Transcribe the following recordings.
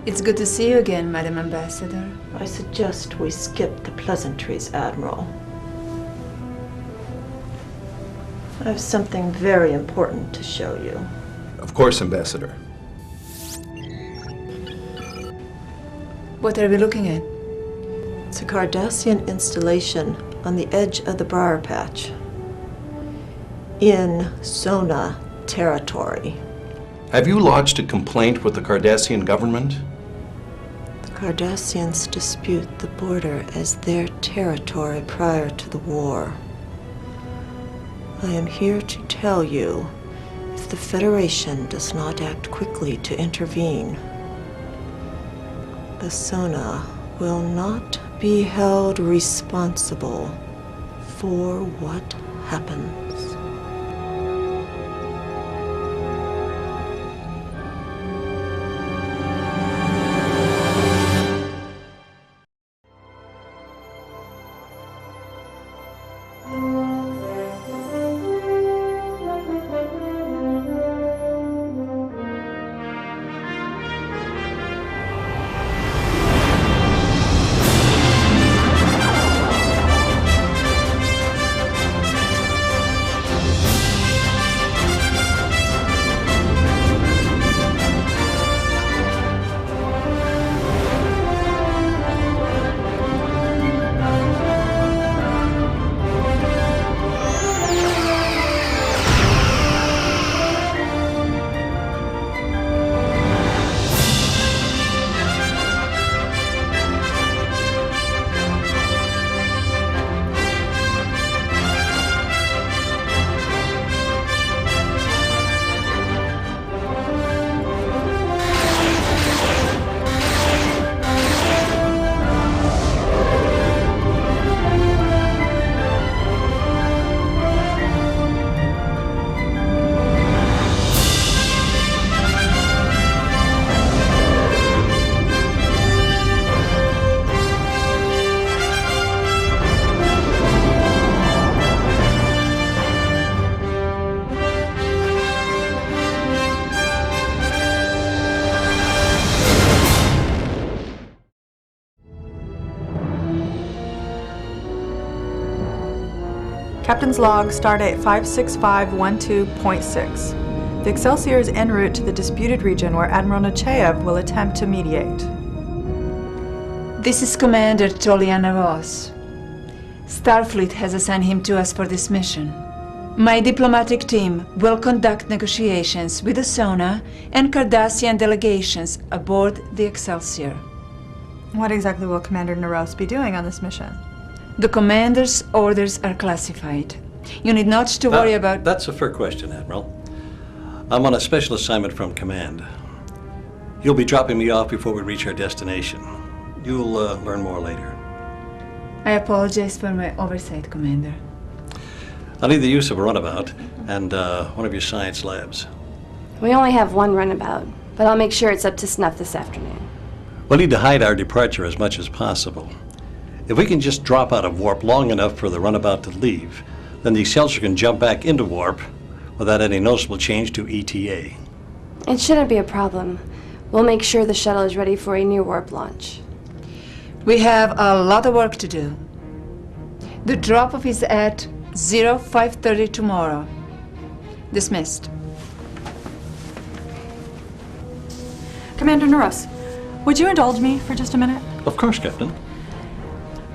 It's good to see you again, Madam Ambassador. I suggest we skip the pleasantries, Admiral. I have something very important to show you. Of course, Ambassador. What are we looking at? It's a Cardassian installation on the edge of the Briar Patch in Sona territory. Have you lodged a complaint with the Cardassian government? The Cardassians dispute the border as their territory prior to the war. I am here to tell you, if the Federation does not act quickly to intervene, the Sona will not be held responsible for what happens. Captain's log, stardate 56512.6. The Excelsior is en route to the disputed region where Admiral Nechayev will attempt to mediate. This is Commander Toliana Ross. Starfleet has assigned him to us for this mission. My diplomatic team will conduct negotiations with the Sona and Cardassian delegations aboard the Excelsior. What exactly will Commander Naros be doing on this mission? The commander's orders are classified. You need not to worry about... That's a fair question, Admiral. I'm on a special assignment from Command. You'll be dropping me off before we reach our destination. You'll learn more later. I apologize for my oversight, Commander. I'll need the use of a runabout and one of your science labs. We only have one runabout, but I'll make sure it's up to snuff this afternoon. We'll need to hide our departure as much as possible. If we can just drop out of warp long enough for the runabout to leave, then the Excelsior can jump back into warp without any noticeable change to ETA. It shouldn't be a problem. We'll make sure the shuttle is ready for a near warp launch. We have a lot of work to do. The drop-off is at 0530 tomorrow. Dismissed. Commander Naros, would you indulge me for just a minute? Of course, Captain.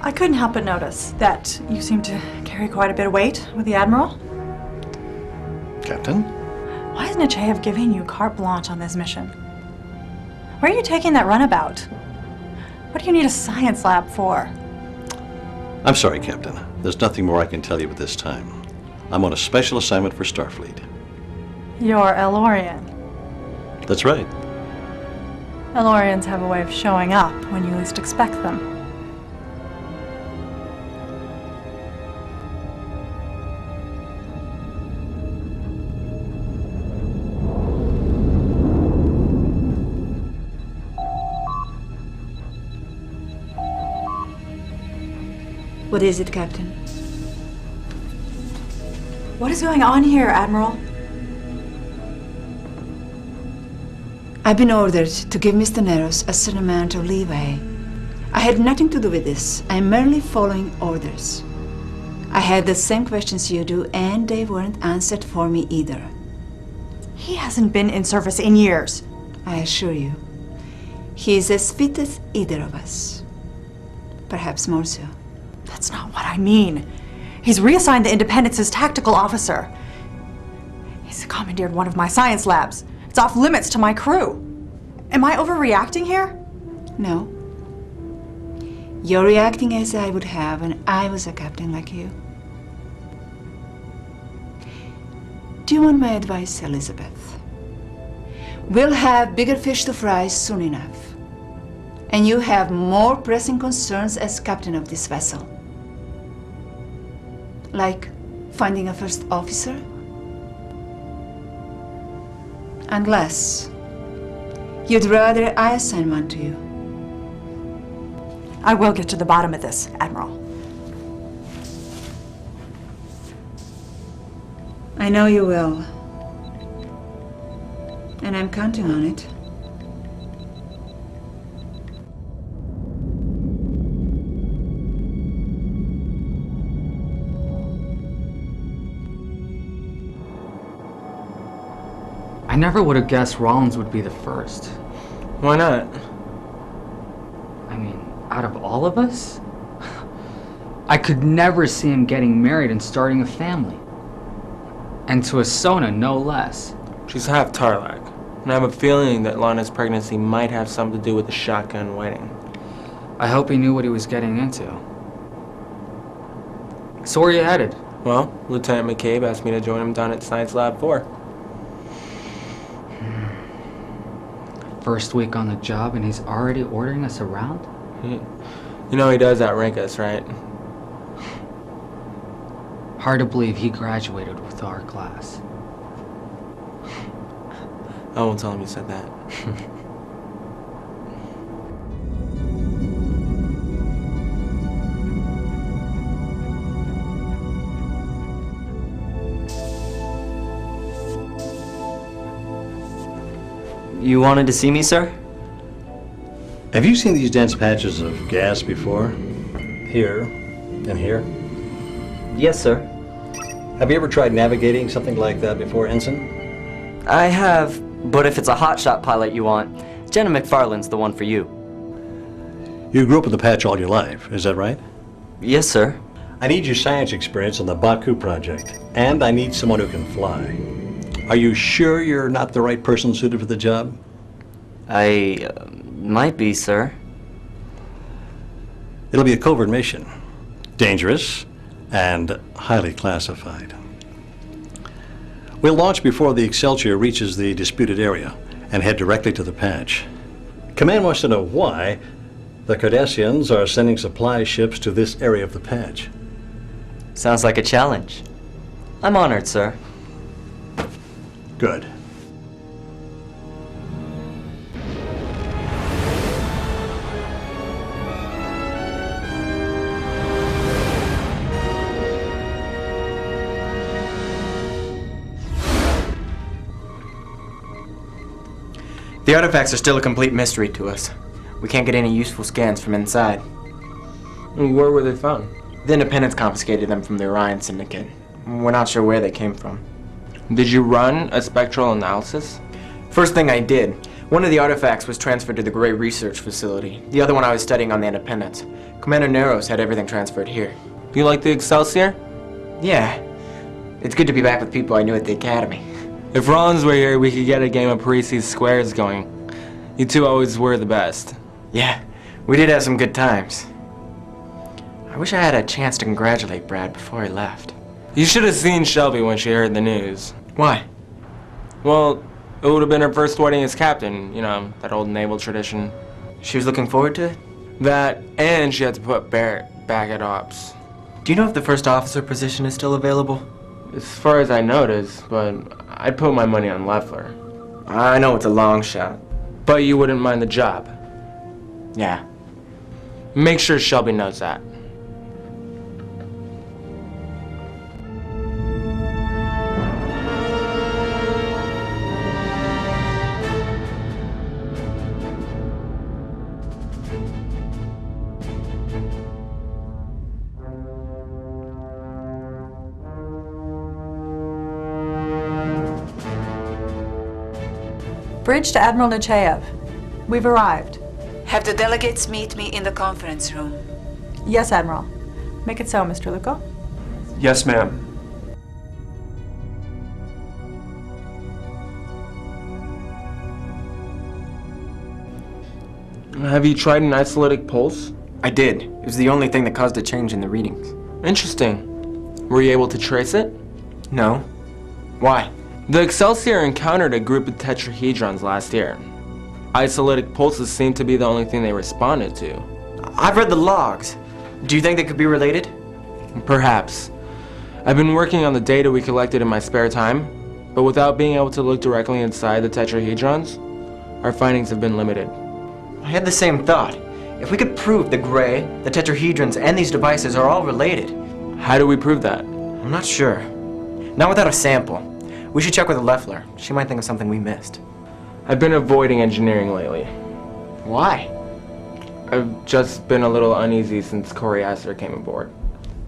I couldn't help but notice that you seem to carry quite a bit of weight with the Admiral. Captain? Why is Nechayev giving you carte blanche on this mission? Where are you taking that runabout? What do you need a science lab for? I'm sorry, Captain. There's nothing more I can tell you at this time. I'm on a special assignment for Starfleet. You're Elorian. That's right. Elorians have a way of showing up when you least expect them. What is it, Captain? What is going on here, Admiral? I've been ordered to give Mr. Neros a certain amount of leeway. I had nothing to do with this. I'm merely following orders. I had the same questions you do, and they weren't answered for me either. He hasn't been in service in years. I assure you, he is as fit as either of us. Perhaps more so. That's not what I mean. He's reassigned the Independence's tactical officer. He's commandeered one of my science labs. It's off limits to my crew. Am I overreacting here? No. You're reacting as I would have when I was a captain like you. Do you want my advice, Elizabeth? We'll have bigger fish to fry soon enough. And you have more pressing concerns as captain of this vessel. Like finding a first officer? Unless you'd rather I assign one to you. I will get to the bottom of this, Admiral. I know you will. And I'm counting on it. I never would have guessed Rollins would be the first. Why not? I mean, out of all of us? I could never see him getting married and starting a family. And to a Sona, no less. She's half Tarlac, and I have a feeling that Lana's pregnancy might have something to do with the shotgun wedding. I hope he knew what he was getting into. So where are you headed? Well, Lieutenant McCabe asked me to join him down at Science Lab 4. First week on the job and he's already ordering us around? You know he does outrank us, right? Hard to believe he graduated with our class. I won't tell him you said that. You wanted to see me, sir? Have you seen these dense patches of gas before? Here and here? Yes, sir. Have you ever tried navigating something like that before, Ensign? I have, but if it's a hotshot pilot you want, Jenna McFarlane's the one for you. You grew up in the patch all your life, is that right? Yes, sir. I need your science experience on the Baku project, and I need someone who can fly. Are you sure you're not the right person suited for the job? I might be, sir. It'll be a covert mission. Dangerous and highly classified. We'll launch before the Excelsior reaches the disputed area and head directly to the patch. Command wants to know why the Cardassians are sending supply ships to this area of the patch. Sounds like a challenge. I'm honored, sir. Good. The artifacts are still a complete mystery to us. We can't get any useful scans from inside. Where were they found? The Independents confiscated them from the Orion Syndicate. We're not sure where they came from. Did you run a spectral analysis? First thing I did. One of the artifacts was transferred to the Gray Research Facility. The other one I was studying on the Independence. Commander Neros had everything transferred here. Do you like the Excelsior? Yeah. It's good to be back with people I knew at the Academy. If Rollins were here, we could get a game of Parisi's Squares going. You two always were the best. Yeah, we did have some good times. I wish I had a chance to congratulate Brad before he left. You should have seen Shelby when she heard the news. Why? Well, it would have been her first wedding as captain, you know, that old naval tradition. She was looking forward to it? That, and she had to put Barrett back at ops. Do you know if the first officer position is still available? As far as I know it is, but I'd put my money on Leffler. I know it's a long shot. But you wouldn't mind the job? Yeah. Make sure Shelby knows that. Bridge to Admiral Nechayev. We've arrived. Have the delegates meet me in the conference room. Yes, Admiral. Make it so, Mr. Luko. Yes, ma'am. Have you tried an isolytic pulse? I did. It was the only thing that caused a change in the readings. Interesting. Were you able to trace it? No. Why? The Excelsior encountered a group of tetrahedrons last year. Isolytic pulses seem to be the only thing they responded to. I've read the logs. Do you think they could be related? Perhaps. I've been working on the data we collected in my spare time, but without being able to look directly inside the tetrahedrons, our findings have been limited. I had the same thought. If we could prove the Gray, the tetrahedrons, and these devices are all related. How do we prove that? I'm not sure. Not without a sample. We should check with Leffler. She might think of something we missed. I've been avoiding engineering lately. Why? I've just been a little uneasy since Corey Astor came aboard.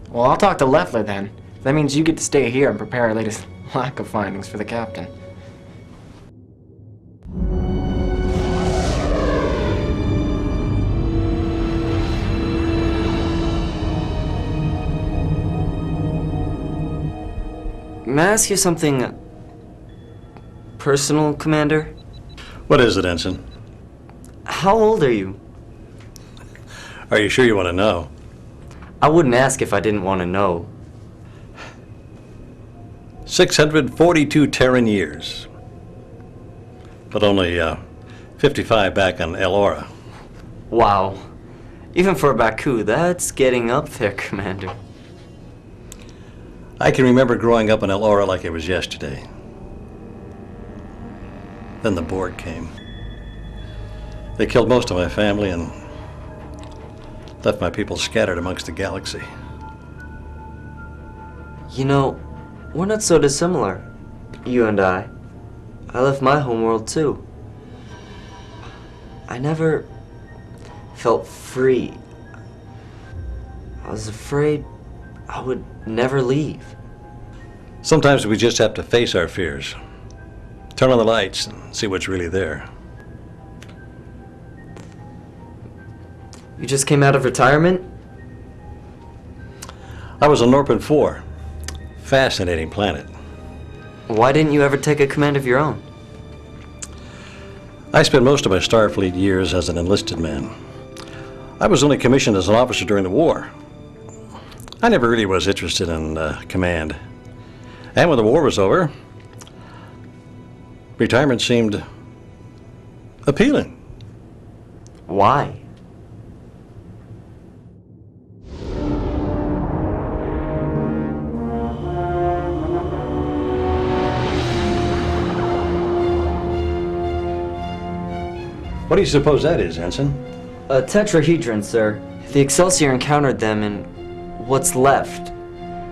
Well, I'll talk to Leffler then. That means you get to stay here and prepare our latest lack of findings for the captain. May I ask you something personal, Commander? What is it, Ensign? How old are you? Are you sure you want to know? I wouldn't ask if I didn't want to know. 642 Terran years. But only 55 back on Elora. Wow. Even for Baku, that's getting up there, Commander. I can remember growing up in Elora like it was yesterday. Then the Borg came. They killed most of my family and left my people scattered amongst the galaxy. You know, we're not so dissimilar, you and I. I left my homeworld too. I never felt free. I was afraid I would never leave. Sometimes we just have to face our fears. Turn on the lights and see what's really there. You just came out of retirement? I was on Norpin 4. Fascinating planet. Why didn't you ever take a command of your own? I spent most of my Starfleet years as an enlisted man. I was only commissioned as an officer during the war. I never really was interested in command. And when the war was over, retirement seemed appealing. Why? What do you suppose that is, Ensign? A tetrahedron, sir. The Excelsior encountered them in what's left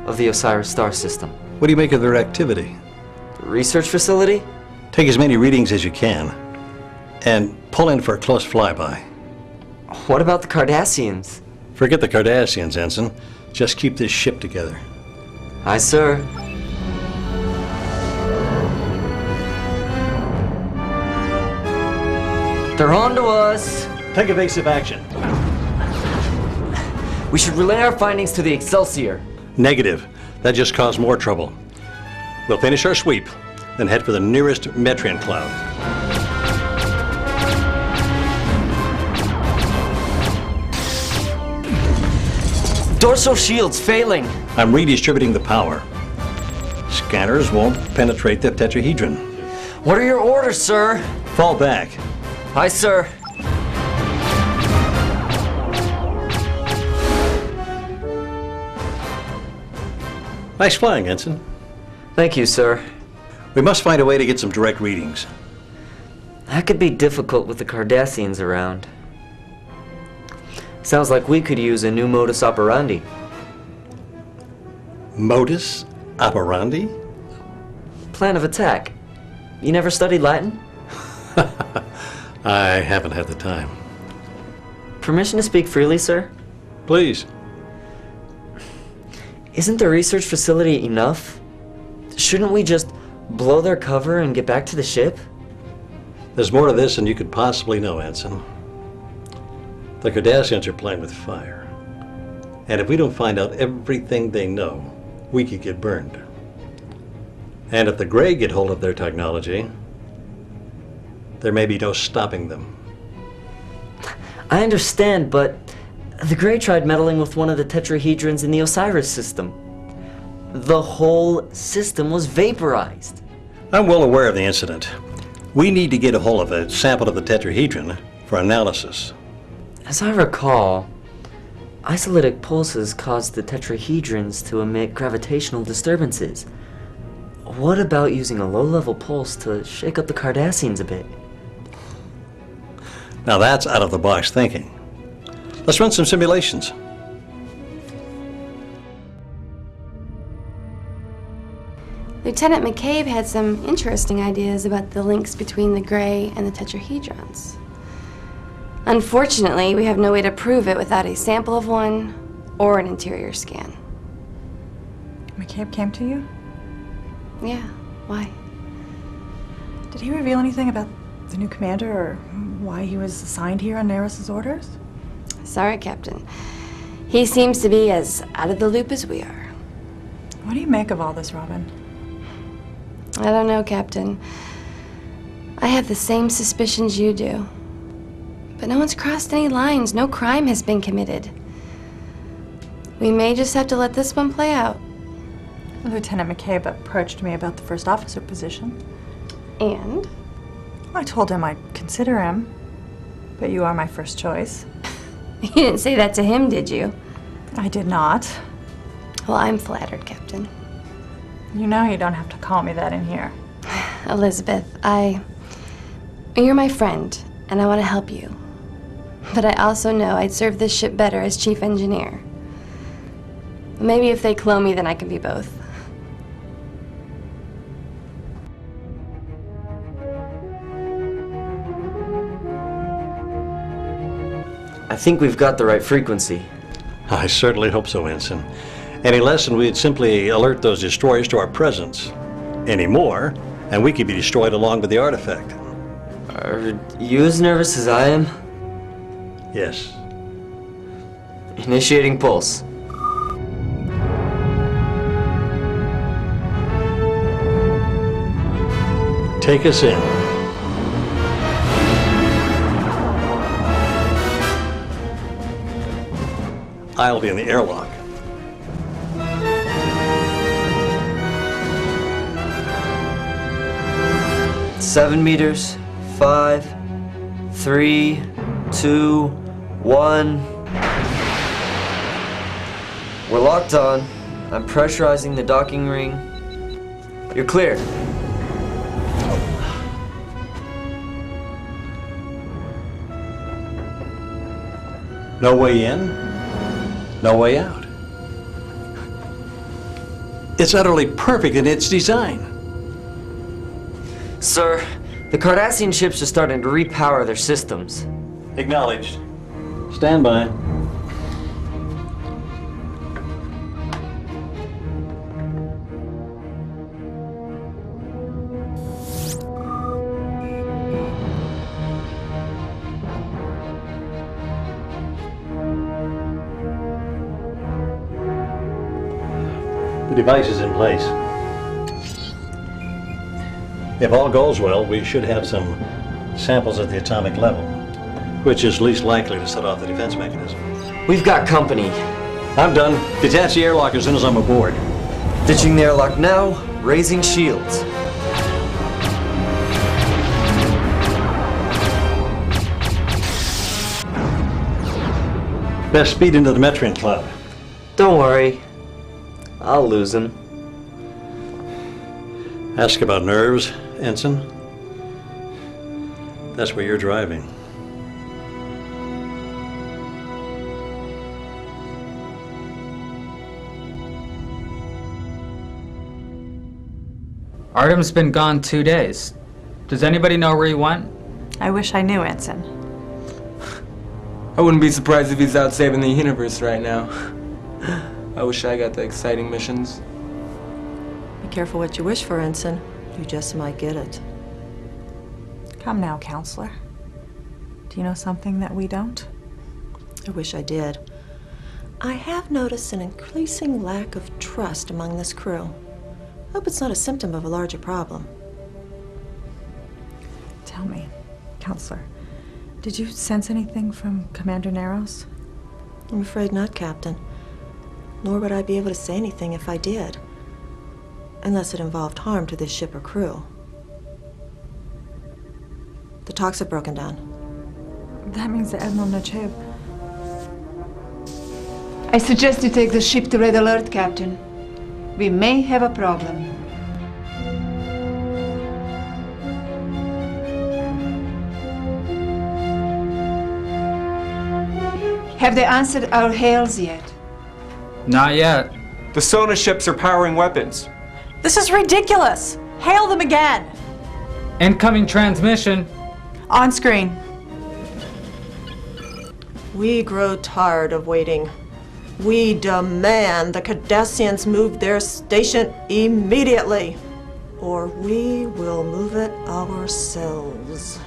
of the Osiris star system. What do you make of their activity? The research facility? Take as many readings as you can and pull in for a close flyby. What about the Cardassians? Forget the Cardassians, Ensign. Just keep this ship together. Aye, sir. They're on to us. Take evasive action. We should relay our findings to the Excelsior. Negative. That just caused more trouble. We'll finish our sweep, then head for the nearest Metrian cloud. Dorsal shield's failing. I'm redistributing the power. Scanners won't penetrate the tetrahedron. What are your orders, sir? Fall back. Aye, sir. Nice flying, Ensign. Thank you, sir. We must find a way to get some direct readings. That could be difficult with the Cardassians around. Sounds like we could use a new modus operandi. Modus operandi? Plan of attack. You never studied Latin? I haven't had the time. Permission to speak freely, sir? Please. Isn't the research facility enough? Shouldn't we just blow their cover and get back to the ship? There's more to this than you could possibly know, Ensign. The Cardassians are playing with fire. And if we don't find out everything they know, we could get burned. And if the Grey get hold of their technology, there may be no stopping them. I understand, but the Grey tried meddling with one of the tetrahedrons in the Osiris system. The whole system was vaporized. I'm well aware of the incident. We need to get a hold of a sample of the tetrahedron for analysis. As I recall, isolytic pulses caused the tetrahedrons to emit gravitational disturbances. What about using a low-level pulse to shake up the Cardassians a bit? Now that's out-of-the-box thinking. Let's run some simulations. Lieutenant McCabe had some interesting ideas about the links between the Grey and the tetrahedrons. Unfortunately, we have no way to prove it without a sample of one or an interior scan. McCabe came to you? Yeah, why? Did he reveal anything about the new commander or why he was assigned here on Neris's orders? Sorry, Captain. He seems to be as out of the loop as we are. What do you make of all this, Robin? I don't know, Captain. I have the same suspicions you do. But no one's crossed any lines. No crime has been committed. We may just have to let this one play out. Lieutenant McCabe approached me about the first officer position. And? I told him I'd consider him, but you are my first choice. You didn't say that to him, did you? I did not. Well, I'm flattered, Captain. You know you don't have to call me that in here. Elizabeth, you're my friend, and I want to help you. But I also know I'd serve this ship better as chief engineer. Maybe if they clone me, then I can be both. I think we've got the right frequency. I certainly hope so, Ensign. Any less than we'd simply alert those destroyers to our presence. Any more, and we could be destroyed along with the artifact. Are you as nervous as I am? Yes. Initiating pulse. Take us in. I'll be in the airlock. Seven meters. 5, 3, 2, 1. We're locked on. I'm pressurizing the docking ring. You're clear. No way in, no way out. It's utterly perfect in its design. Sir, the Cardassian ships are starting to repower their systems. Acknowledged. Stand by. The device is in place. If all goes well, we should have some samples at the atomic level, which is least likely to set off the defense mechanism. We've got company. I'm done. Detach the airlock as soon as I'm aboard. Ditching the airlock now, raising shields. Best speed into the Metrian cloud. Don't worry. I'll lose him. Ask about nerves, Ensign. That's where you're driving. Artem's been gone 2 days. Does anybody know where he went? I wish I knew, Ensign. I wouldn't be surprised if he's out saving the universe right now. I wish I got the exciting missions. Be careful what you wish for, Ensign. You just might get it. Come now, counselor. Do you know something that we don't? I wish I did. I have noticed an increasing lack of trust among this crew. Hope it's not a symptom of a larger problem. Tell me, counselor, did you sense anything from Commander Narrows? I'm afraid not, Captain. Nor would I be able to say anything if I did. Unless it involved harm to this ship or crew. The talks have broken down. That means that Admiral Nacheb... I suggest you take the ship to Red Alert, Captain. We may have a problem. Have they answered our hails yet? Not yet. The Sona ships are powering weapons. This is ridiculous! Hail them again! Incoming transmission. On screen. We grow tired of waiting. We demand the Cardassians move their station immediately, or we will move it ourselves.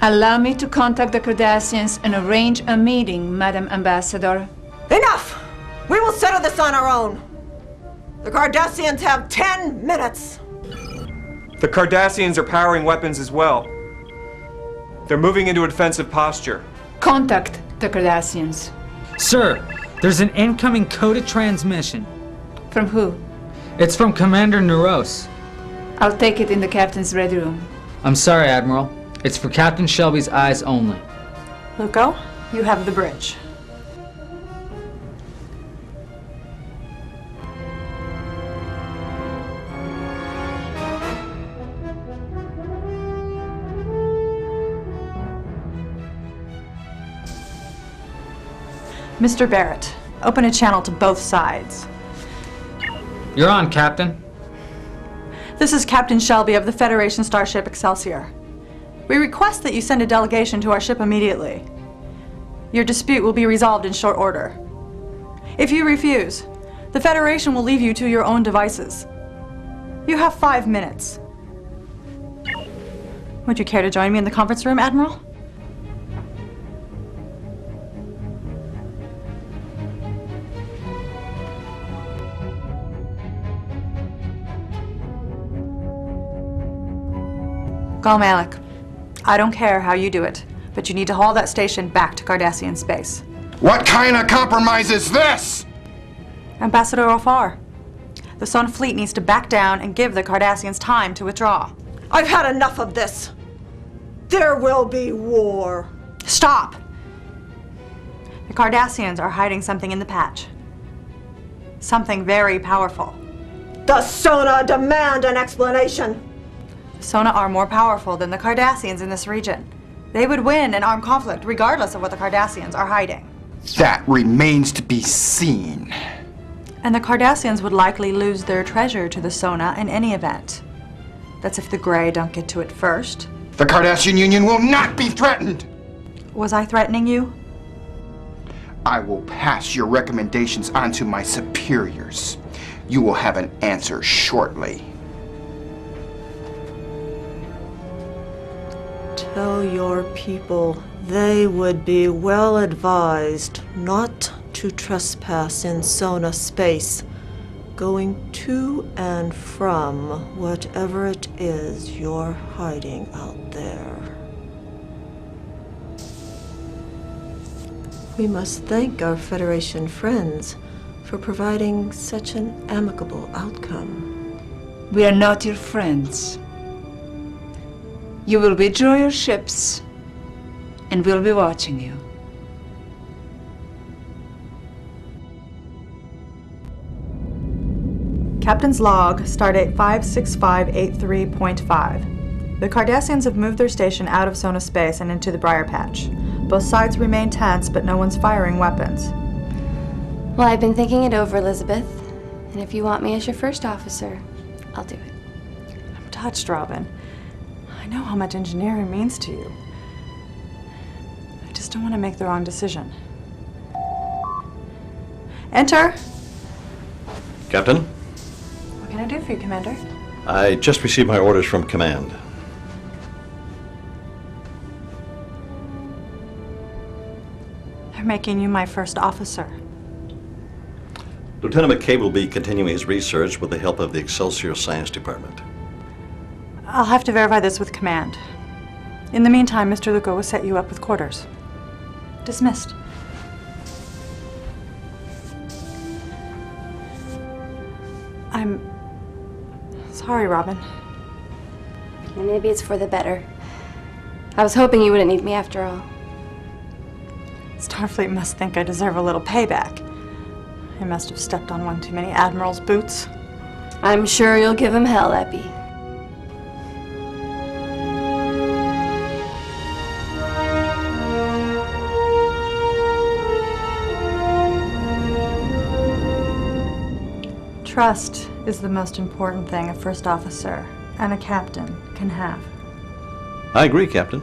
Allow me to contact the Cardassians and arrange a meeting, Madam Ambassador. Enough! We will settle this on our own. The Cardassians have 10 minutes. The Cardassians are powering weapons as well. They're moving into a defensive posture. Contact the Cardassians. Sir, there's an incoming coded transmission. From who? It's from Commander Naros. I'll take it in the captain's red room. I'm sorry, Admiral. It's for Captain Shelby's eyes only. Luco, you have the bridge. Mr. Barrett, open a channel to both sides. You're on, Captain. This is Captain Shelby of the Federation starship Excelsior. We request that you send a delegation to our ship immediately. Your dispute will be resolved in short order. If you refuse, the Federation will leave you to your own devices. You have 5 minutes. Would you care to join me in the conference room, Admiral? Go, Malik. I don't care how you do it, but you need to haul that station back to Cardassian space. What kind of compromise is this? Ambassador Ofar, the Sona fleet needs to back down and give the Cardassians time to withdraw. I've had enough of this. There will be war. Stop! The Cardassians are hiding something in the patch. Something very powerful. The Sona demand an explanation. Sona are more powerful than the Cardassians in this region. They would win an armed conflict regardless of what the Cardassians are hiding. That remains to be seen. And the Cardassians would likely lose their treasure to the Sona in any event. That's if the Grey don't get to it first. The Cardassian Union will not be threatened! Was I threatening you? I will pass your recommendations on to my superiors. You will have an answer shortly. Tell your people they would be well advised not to trespass in Sona space, going to and from whatever it is you're hiding out there. We must thank our Federation friends for providing such an amicable outcome. We are not your friends. You will withdraw your ships, and we'll be watching you. Captain's log, stardate 56583.5. The Cardassians have moved their station out of Sona space and into the Briar Patch. Both sides remain tense, but no one's firing weapons. Well, I've been thinking it over, Elizabeth. And if you want me as your first officer, I'll do it. I'm touched, Robin. I know how much engineering means to you. I just don't want to make the wrong decision. Enter. Captain, What can I do for you, Commander? I just received my orders from command. They're making you my first officer. Lieutenant McCabe will be continuing his research with the help of the Excelsior Science Department. I'll have to verify this with command. In the meantime, Mr. Luca will set you up with quarters. Dismissed. I'm sorry, Robin. Maybe it's for the better. I was hoping you wouldn't need me after all. Starfleet must think I deserve a little payback. I must have stepped on one too many Admiral's boots. I'm sure you'll give him hell, Epi. Trust is the most important thing a first officer and a captain can have. I agree, Captain.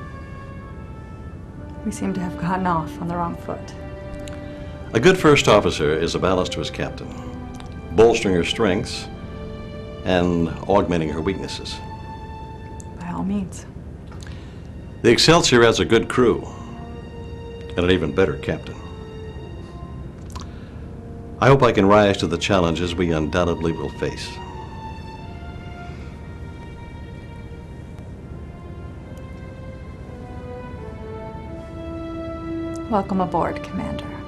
We seem to have gotten off on the wrong foot. A good first officer is a ballast to his captain, bolstering her strengths and augmenting her weaknesses. By all means. The Excelsior has a good crew and an even better captain. I hope I can rise to the challenges we undoubtedly will face. Welcome aboard, Commander.